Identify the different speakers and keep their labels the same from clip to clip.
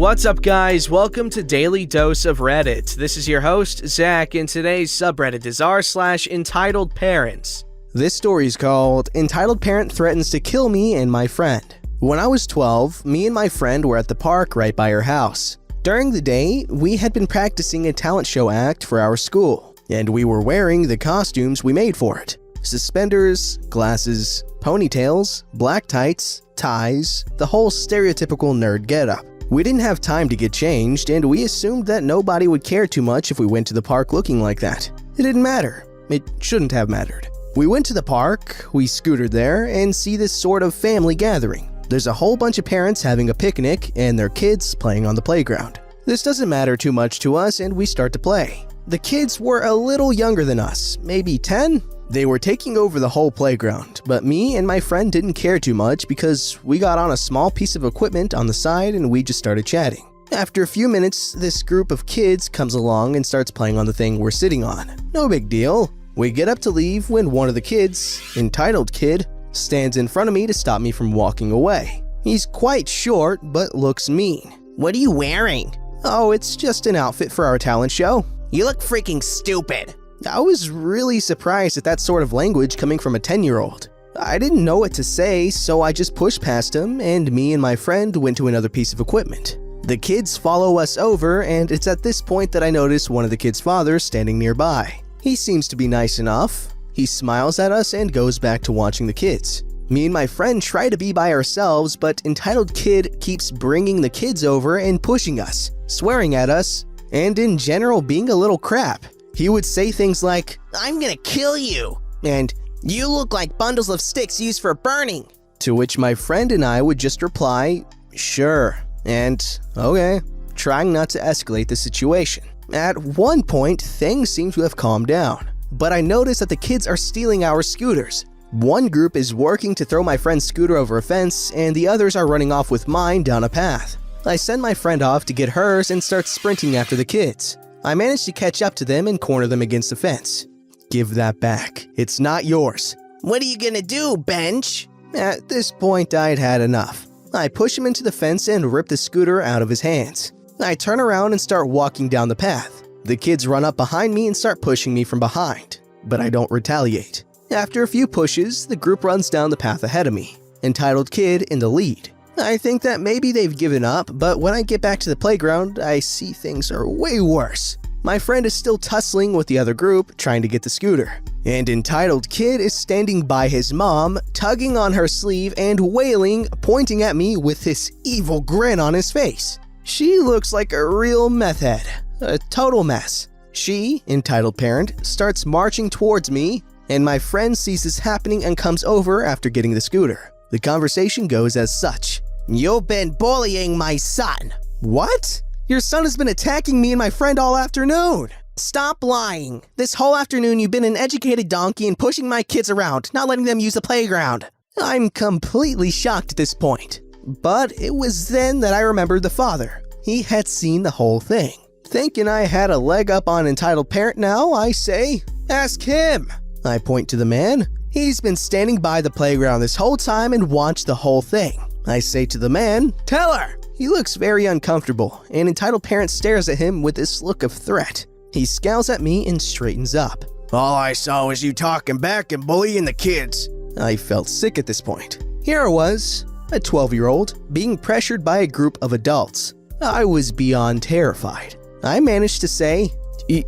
Speaker 1: What's up, guys? Welcome to Daily Dose of Reddit. This is your host, Zach, and today's subreddit is r/EntitledParents.
Speaker 2: This story is called Entitled Parent Threatens to Kill Me and My Friend. When I was 12, me and my friend were at the park right by her house. During the day, we had been practicing a talent show act for our school, and we were wearing the costumes we made for it. Suspenders, glasses, ponytails, black tights, ties, the whole stereotypical nerd getup. We didn't have time to get changed, and we assumed that nobody would care too much if we went to the park looking like that. It didn't matter. It shouldn't have mattered. We went to the park, we scootered there, and see this sort of family gathering. There's a whole bunch of parents having a picnic and their kids playing on the playground. This doesn't matter too much to us, and we start to play. The kids were a little younger than us, maybe 10? They were taking over the whole playground, but me and my friend didn't care too much because we got on a small piece of equipment on the side and we just started chatting. After a few minutes, this group of kids comes along and starts playing on the thing we're sitting on. No big deal. We get up to leave when one of the kids, entitled kid, stands in front of me to stop me from walking away. He's quite short, but looks mean.
Speaker 3: What are you wearing?
Speaker 2: Oh, it's just an outfit for our talent show.
Speaker 3: You look freaking stupid.
Speaker 2: I was really surprised at that sort of language coming from a 10-year-old. I didn't know what to say, so I just pushed past him, and me and my friend went to another piece of equipment. The kids follow us over, and it's at this point that I notice one of the kids' fathers standing nearby. He seems to be nice enough. He smiles at us and goes back to watching the kids. Me and my friend try to be by ourselves, but entitled kid keeps bringing the kids over and pushing us, swearing at us, and in general being a little crap. He would say things like,
Speaker 3: "I'm gonna kill you,"
Speaker 2: and
Speaker 3: "You look like bundles of sticks used for burning."
Speaker 2: To which my friend and I would just reply, "Sure," and "Okay," trying not to escalate the situation. At one point, things seem to have calmed down, but I notice that the kids are stealing our scooters. One group is working to throw my friend's scooter over a fence, and the others are running off with mine down a path. I send my friend off to get hers and start sprinting after the kids. I manage to catch up to them and corner them against the fence. "Give that back. It's not yours."
Speaker 3: "What are you gonna do, bench?"
Speaker 2: At this point, I'd had enough. I push him into the fence and rip the scooter out of his hands. I turn around and start walking down the path. The kids run up behind me and start pushing me from behind, but I don't retaliate. After a few pushes, the group runs down the path ahead of me, entitled kid in the lead. I think that maybe they've given up, but when I get back to the playground, I see things are way worse. My friend is still tussling with the other group, trying to get the scooter. And entitled kid is standing by his mom, tugging on her sleeve and wailing, pointing at me with this evil grin on his face. She looks like a real meth head. A total mess. She, entitled parent, starts marching towards me, and my friend sees this happening and comes over after getting the scooter. The conversation goes as such.
Speaker 3: "You've been bullying my son."
Speaker 2: "What? Your son has been attacking me and my friend all afternoon."
Speaker 3: "Stop lying. This whole afternoon you've been an educated donkey and pushing my kids around, not letting them use the playground."
Speaker 2: I'm completely shocked at this point. But it was then that I remembered the father. He had seen the whole thing. Thinking I had a leg up on entitled parent now, I say, "Ask him." I point to the man. He's been standing by the playground this whole time and watched the whole thing. I say to the man, "Tell her." He looks very uncomfortable, and entitled parent stares at him with this look of threat. He scowls at me and straightens up.
Speaker 3: "All I saw was you talking back and bullying the kids."
Speaker 2: I felt sick at this point. Here I was, a 12-year-old, being pressured by a group of adults. I was beyond terrified. I managed to say,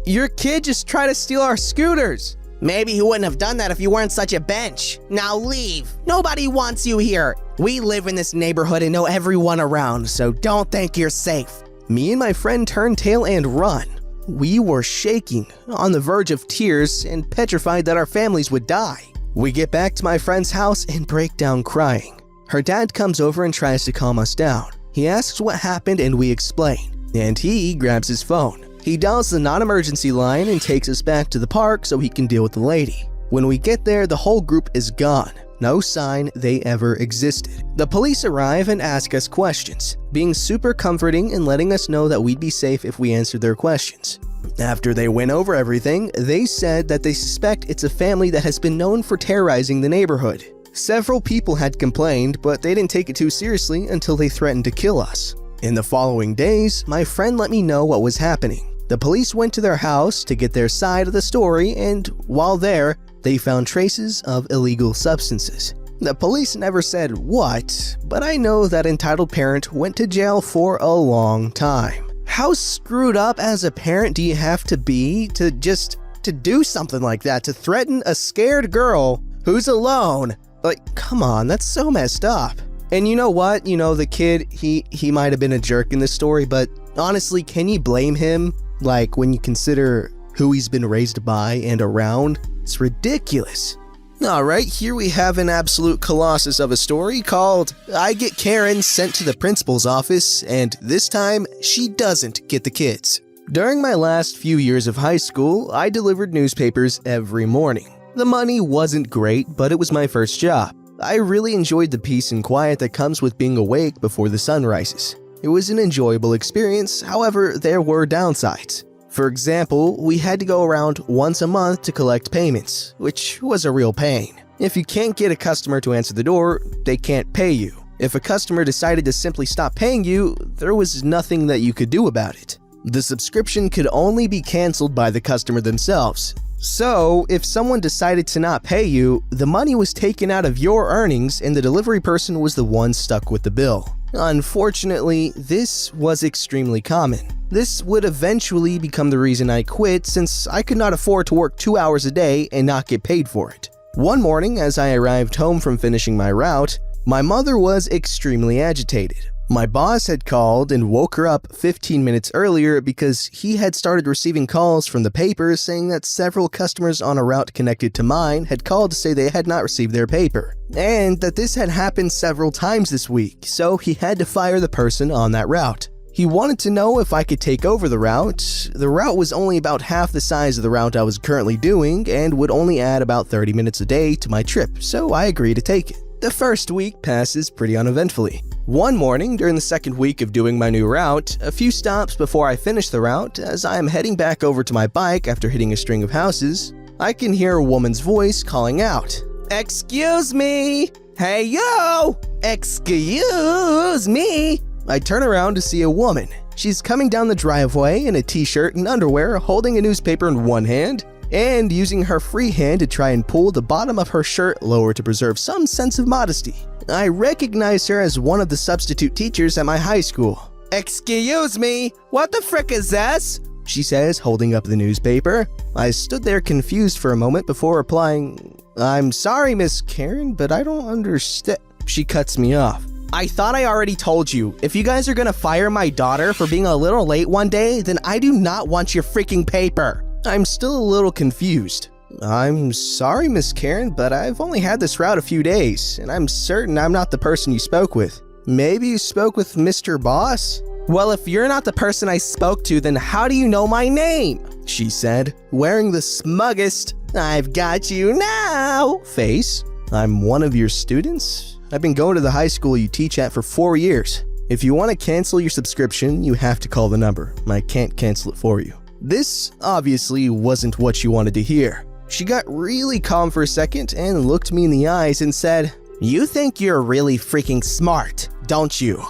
Speaker 2: "Your kid just tried to steal our scooters."
Speaker 3: "Maybe he wouldn't have done that if you weren't such a bench. Now leave. Nobody wants you here. We live in this neighborhood and know everyone around, so don't think you're safe."
Speaker 2: Me and my friend turn tail and run. We were shaking, on the verge of tears, and petrified that our families would die. We get back to my friend's house and break down crying. Her dad comes over and tries to calm us down. He asks what happened and we explain, and he grabs his phone. He dials the non-emergency line and takes us back to the park so he can deal with the lady. When we get there, the whole group is gone. No sign they ever existed. The police arrive and ask us questions, being super comforting and letting us know that we'd be safe if we answered their questions. After they went over everything, they said that they suspect it's a family that has been known for terrorizing the neighborhood. Several people had complained, but they didn't take it too seriously until they threatened to kill us. In the following days, my friend let me know what was happening. The police went to their house to get their side of the story, and while there, they found traces of illegal substances. The police never said what, but I know that entitled parent went to jail for a long time. How screwed up as a parent do you have to be to do something like that, to threaten a scared girl who's alone? Like, come on, that's so messed up. And you know what? The kid, he might have been a jerk in this story, but honestly, can you blame him? Like, when you consider who he's been raised by and around, it's ridiculous. Alright, here we have an absolute colossus of a story called I Get Karen Sent to the Principal's Office, and this time, she doesn't get the kids. During my last few years of high school, I delivered newspapers every morning. The money wasn't great, but it was my first job. I really enjoyed the peace and quiet that comes with being awake before the sun rises. It was an enjoyable experience, however, there were downsides. For example, we had to go around once a month to collect payments, which was a real pain. If you can't get a customer to answer the door, they can't pay you. If a customer decided to simply stop paying you, there was nothing that you could do about it. The subscription could only be canceled by the customer themselves. So, if someone decided to not pay you, the money was taken out of your earnings and the delivery person was the one stuck with the bill. Unfortunately, this was extremely common. This would eventually become the reason I quit, since I could not afford to work 2 hours a day and not get paid for it. One morning, as I arrived home from finishing my route, my mother was extremely agitated. My boss had called and woke her up 15 minutes earlier because he had started receiving calls from the paper saying that several customers on a route connected to mine had called to say they had not received their paper, and that this had happened several times this week, so he had to fire the person on that route. He wanted to know if I could take over the route. The route was only about half the size of the route I was currently doing and would only add about 30 minutes a day to my trip, so I agreed to take it. The first week passes pretty uneventfully. One morning, during the second week of doing my new route, a few stops before I finish the route, as I am heading back over to my bike after hitting a string of houses, I can hear a woman's voice calling out, "Excuse me! Hey yo! Excuse me!" I turn around to see a woman. She's coming down the driveway in a t-shirt and underwear, holding a newspaper in one hand, and using her free hand to try and pull the bottom of her shirt lower to preserve some sense of modesty. I recognize her as one of the substitute teachers at my high school. "Excuse me, what the frick is this?" she says, holding up the newspaper. I stood there confused for a moment before replying, "I'm sorry, Miss Karen, but I don't understand." She cuts me off. "I thought I already told you, if you guys are gonna fire my daughter for being a little late one day, then I do not want your freaking paper." I'm still a little confused. "I'm sorry, Miss Karen, but I've only had this route a few days, and I'm certain I'm not the person you spoke with. Maybe you spoke with Mr. Boss?" "Well, if you're not the person I spoke to, then how do you know my name?" she said, wearing the smuggest "I've got you now" face. "I'm one of your students. I've been going to the high school you teach at for 4 years. If you want to cancel your subscription, you have to call the number. I can't cancel it for you." This obviously wasn't what you wanted to hear. She got really calm for a second and looked me in the eyes and said, "You think you're really freaking smart, don't you?"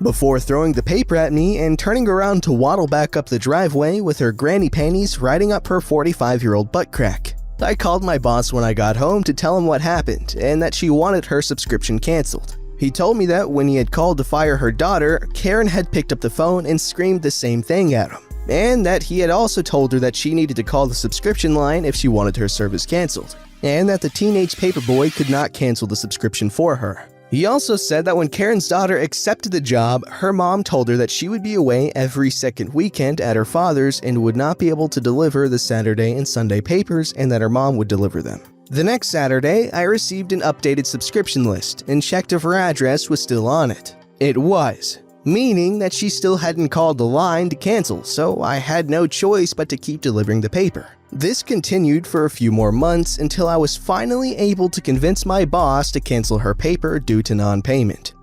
Speaker 2: Before throwing the paper at me and turning around to waddle back up the driveway with her granny panties riding up her 45-year-old butt crack. I called my boss when I got home to tell him what happened and that she wanted her subscription canceled. He told me that when he had called to fire her daughter, Karen had picked up the phone and screamed the same thing at him, and that he had also told her that she needed to call the subscription line if she wanted her service canceled, and that the teenage paperboy could not cancel the subscription for her. He also said that when Karen's daughter accepted the job, her mom told her that she would be away every second weekend at her father's and would not be able to deliver the Saturday and Sunday papers, and that her mom would deliver them. The next Saturday, I received an updated subscription list and checked if her address was still on it. It was, meaning that she still hadn't called the line to cancel, so I had no choice but to keep delivering the paper. This continued for a few more months until I was finally able to convince my boss to cancel her paper due to non-payment.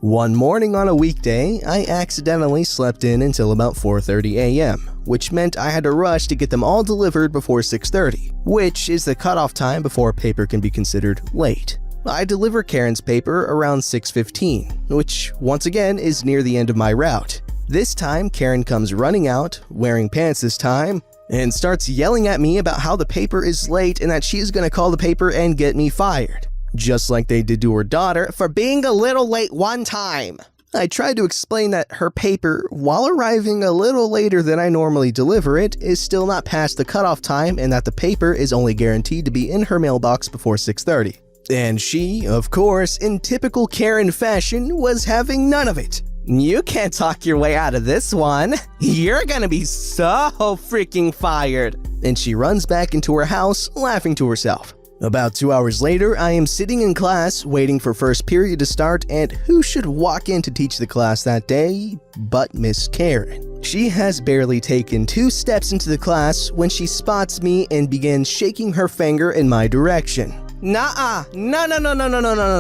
Speaker 2: One morning on a weekday, I accidentally slept in until about 4:30 a.m., which meant I had to rush to get them all delivered before 6:30, which is the cutoff time before paper can be considered late. I deliver Karen's paper around 6:15, which once again is near the end of my route. This time, Karen comes running out, wearing pants this time, and starts yelling at me about how the paper is late and that she is going to call the paper and get me fired, just like they did to her daughter for being a little late one time. I tried to explain that her paper, while arriving a little later than I normally deliver it, is still not past the cutoff time and that the paper is only guaranteed to be in her mailbox before 6:30. And she, of course, in typical Karen fashion, was having none of it. "You can't talk your way out of this one. You're gonna be so freaking fired." And she runs back into her house, laughing to herself. About 2 hours later, I am sitting in class waiting for first period to start, and who should walk in to teach the class that day but Miss Karen. She has barely taken 2 steps into the class when she spots me and begins shaking her finger in my direction. "Nuh-uh, no,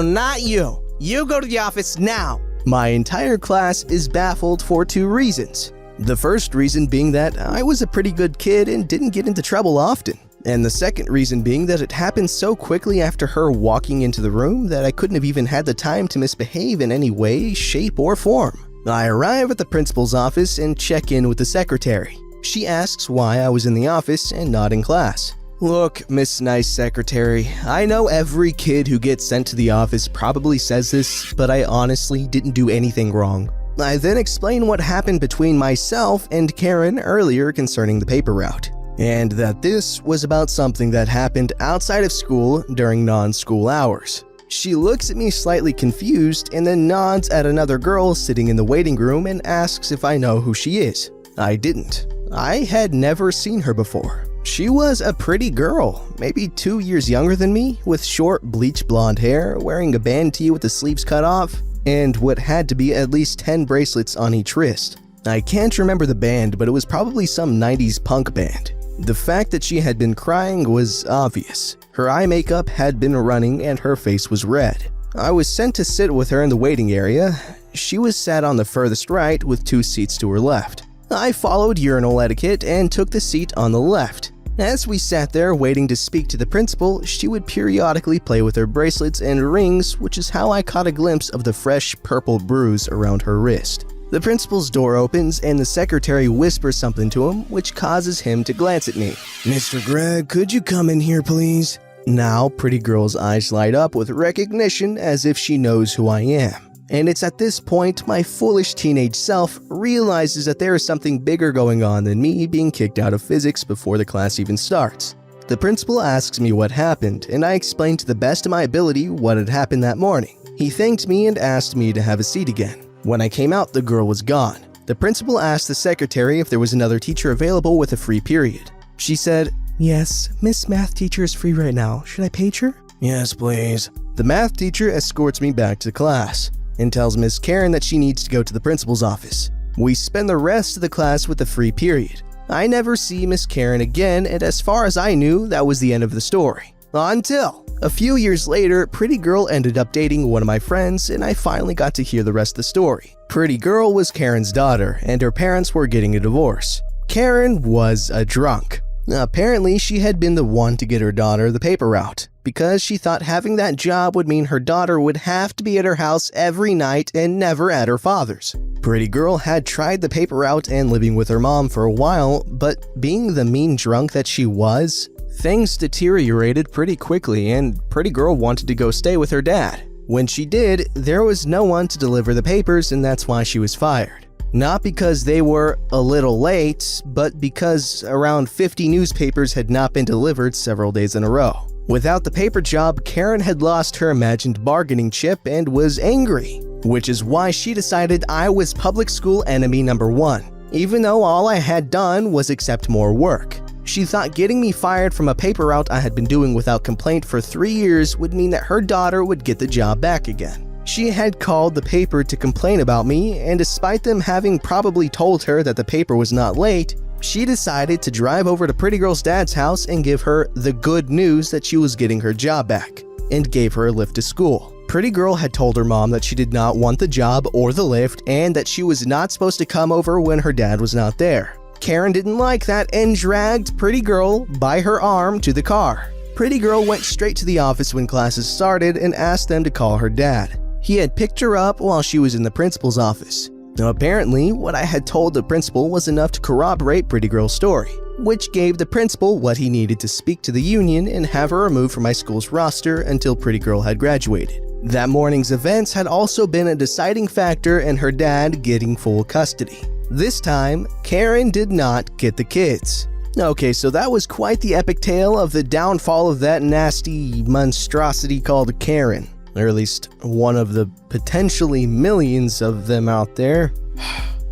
Speaker 2: not you. You go to the office now." My entire class is baffled for 2 reasons. The first reason being that I was a pretty good kid and didn't get into trouble often. And the second reason being that it happened so quickly after her walking into the room that I couldn't have even had the time to misbehave in any way, shape, or form. I arrive at the principal's office and check in with the secretary. She asks why I was in the office and not in class. "Look, Miss Nice Secretary, I know every kid who gets sent to the office probably says this, but I honestly didn't do anything wrong." I then explain what happened between myself and Karen earlier concerning the paper route, and that this was about something that happened outside of school during non-school hours. She looks at me slightly confused and then nods at another girl sitting in the waiting room and asks if I know who she is. I didn't. I had never seen her before. She was a pretty girl, maybe 2 years younger than me, with short bleach blonde hair, wearing a band tee with the sleeves cut off, and what had to be at least 10 bracelets on each wrist. I can't remember the band, but it was probably some 90s punk band. The fact that she had been crying was obvious. Her eye makeup had been running and her face was red. I was sent to sit with her in the waiting area. She was sat on the furthest right with 2 seats to her left. I followed urinal etiquette and took the seat on the left. As we sat there waiting to speak to the principal, she would periodically play with her bracelets and rings, which is how I caught a glimpse of the fresh purple bruise around her wrist. The principal's door opens and the secretary whispers something to him, which causes him to glance at me. "Mr. Gregg, could you come in here, please?" Now, pretty girl's eyes light up with recognition as if she knows who I am. And it's at this point my foolish teenage self realizes that there is something bigger going on than me being kicked out of physics before the class even starts. The principal asks me what happened, and I explain to the best of my ability what had happened that morning. He thanked me and asked me to have a seat again. When I came out, the girl was gone. The principal asked the secretary if there was another teacher available with a free period. She said, "Yes, Miss Math teacher is free right now. Should I page her?" "Yes, please." The math teacher escorts me back to class and tells Miss Karen that she needs to go to the principal's office. We spend the rest of the class with a free period. I never see Miss Karen again, and as far as I knew, that was the end of the story. Until a few years later, Pretty Girl ended up dating one of my friends, and I finally got to hear the rest of the story. Pretty Girl was Karen's daughter, and her parents were getting a divorce. Karen was a drunk. Apparently, she had been the one to get her daughter the paper route, because she thought having that job would mean her daughter would have to be at her house every night and never at her father's. Pretty Girl had tried the paper route and living with her mom for a while, but being the mean drunk that she was, things deteriorated pretty quickly and Pretty Girl wanted to go stay with her dad. When she did, there was no one to deliver the papers, and that's why she was fired. Not because they were a little late, but because around 50 newspapers had not been delivered several days in a row. Without the paper job, Karen had lost her imagined bargaining chip and was angry, which is why she decided I was public school enemy number 1, even though all I had done was accept more work. She thought getting me fired from a paper route I had been doing without complaint for 3 years would mean that her daughter would get the job back again. She had called the paper to complain about me, and despite them having probably told her that the paper was not late, she decided to drive over to Pretty Girl's dad's house and give her the good news that she was getting her job back, and gave her a lift to school. Pretty Girl had told her mom that she did not want the job or the lift, and that she was not supposed to come over when her dad was not there. Karen didn't like that and dragged Pretty Girl by her arm to the car. Pretty girl went straight to the office when classes started and asked them to call her dad. He had picked her up while she was in the principal's office. Now apparently, what I had told the principal was enough to corroborate Pretty Girl's story, which gave the principal what he needed to speak to the union and have her removed from my school's roster until Pretty Girl had graduated. That morning's events had also been a deciding factor in her dad getting full custody. This time, Karen did not get the kids. Okay, so that was quite the epic tale of the downfall of that nasty monstrosity called Karen. Or at least one of the potentially millions of them out there.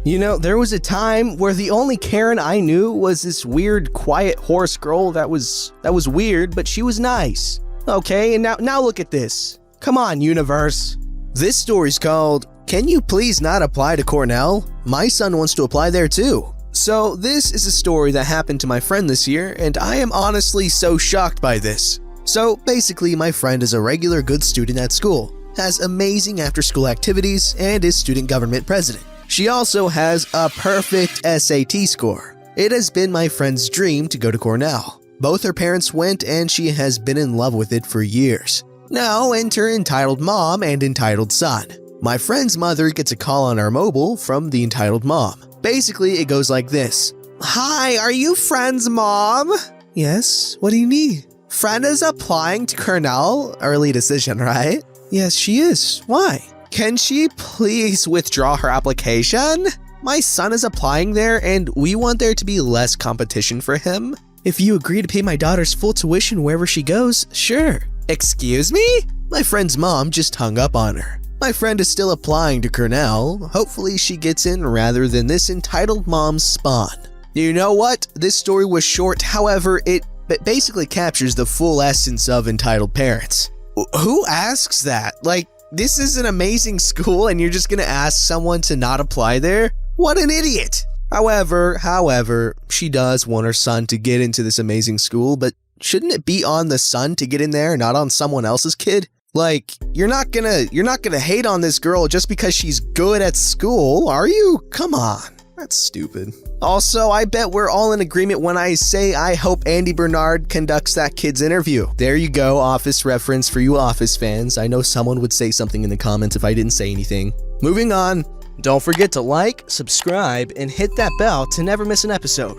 Speaker 2: You know, there was a time where the only Karen I knew was this weird, quiet horse girl that was weird, but she was nice. Okay, and now look at this. Come on, universe. This story's called, "Can You Please Not Apply to Cornell? My son wants to apply there too." So this is a story that happened to my friend this year, and I am honestly so shocked by this. So basically, my friend is a regular good student at school, has amazing after-school activities, and is student government president. She also has a perfect SAT score. It has been my friend's dream to go to Cornell. Both her parents went, and she has been in love with it for years. Now enter entitled mom and entitled son. My friend's mother gets a call on our mobile from the entitled mom. Basically, it goes like this. "Hi, are you friend's mom?" "Yes, what do you need?" "Friend is applying to Cornell. Early decision, right?" "Yes, she is. Why?" "Can she please withdraw her application? My son is applying there and we want there to be less competition for him." "If you agree to pay my daughter's full tuition wherever she goes, sure." "Excuse me?" My friend's mom just hung up on her. My friend is still applying to Cornell. Hopefully she gets in rather than this entitled mom's spawn. You know what? This story was short, however, it basically captures the full essence of entitled parents. Who asks that? Like, this is an amazing school and you're just gonna ask someone to not apply there? What an idiot! However, she does want her son to get into this amazing school, but shouldn't it be on the son to get in there, not on someone else's kid? Like, you're not gonna hate on this girl just because she's good at school, are you? Come on. That's stupid. Also, I bet we're all in agreement when I say I hope Andy Bernard conducts that kid's interview. There you go, Office reference for you Office fans. I know someone would say something in the comments if I didn't say anything. Moving on. Don't forget to like, subscribe, and hit that bell to never miss an episode.